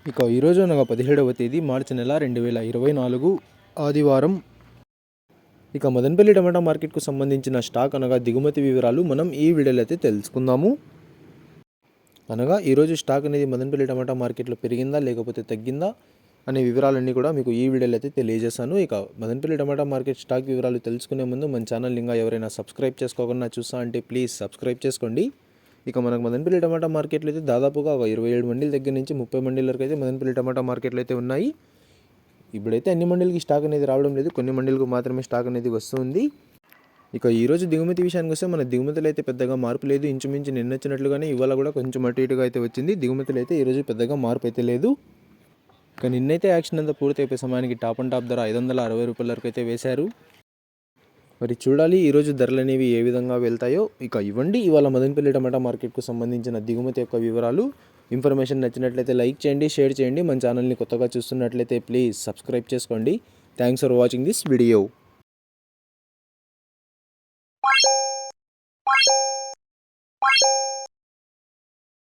ఈరోజు అనగా 17వ తేదీ మార్చి నెల 2024 ఆదివారం. మదనపల్లి టమాటా మార్కెట్కు సంబంధించిన స్టాక్ అనగా దిగుమతి వివరాలు మనం ఈ వీడియోలో అయితే తెలుసుకుందాము. ఈరోజు స్టాక్ అనేది మదనపల్లి టమాటా మార్కెట్లో పెరిగిందా లేకపోతే తగ్గిందా అనే వివరాలన్నీ కూడా మీకు ఈ వీడియోలో అయితే తెలియజేస్తాను. మదనపల్లి టమాటా మార్కెట్ స్టాక్ వివరాలు తెలుసుకునే ముందు మన ఛానల్ ఇంకా ఎవరైనా సబ్స్క్రైబ్ చేసుకోకుండా చూస్తా అంటే ప్లీజ్ సబ్స్క్రైబ్ చేసుకోండి. మనకు మదనపల్లి టమాటా మార్కెట్లో అయితే దాదాపుగా 27 మండీల దగ్గర నుంచి 30 మండీల వరకు అయితే మదనపల్లి టమాటా మార్కెట్లో అయితే ఉన్నాయి. ఇప్పుడైతే అన్ని మండీలకి స్టాక్ అనేది రావడం లేదు, కొన్ని మండీలకు మాత్రమే స్టాక్ అనేది వస్తుంది. ఈరోజు దిగుమతి విషయానికి వస్తే మన దిగుమతులు అయితే పెద్దగా మార్పు లేదు. ఇంచుమించు నిన్న వచ్చినట్లుగానే ఇవాళ కూడా కొంచెం అటు ఇటుగా అయితే వచ్చింది. దిగుమతులు అయితే ఈరోజు పెద్దగా మార్పు అయితే లేదు. నిన్నైతే యాక్షన్ అంతా పూర్తి అయిపోయే సమయానికి టాప్ అండ్ టాప్ ధర 560 రూపాయల వరకు అయితే వేశారు. మరి చూడాలి ఈరోజు ధరలు అనేవి ఏ విధంగా వెళ్తాయో. ఇవ్వండి ఇవాళ మదనపల్లి టమాటా మార్కెట్కు సంబంధించిన దిగుమతి యొక్క వివరాలు. ఇన్ఫర్మేషన్ నచ్చినట్లయితే లైక్ చేయండి, షేర్ చేయండి. మన ఛానల్ని కొత్తగా చూస్తున్నట్లయితే ప్లీజ్ సబ్స్క్రైబ్ చేసుకోండి. Thanks for watching this video.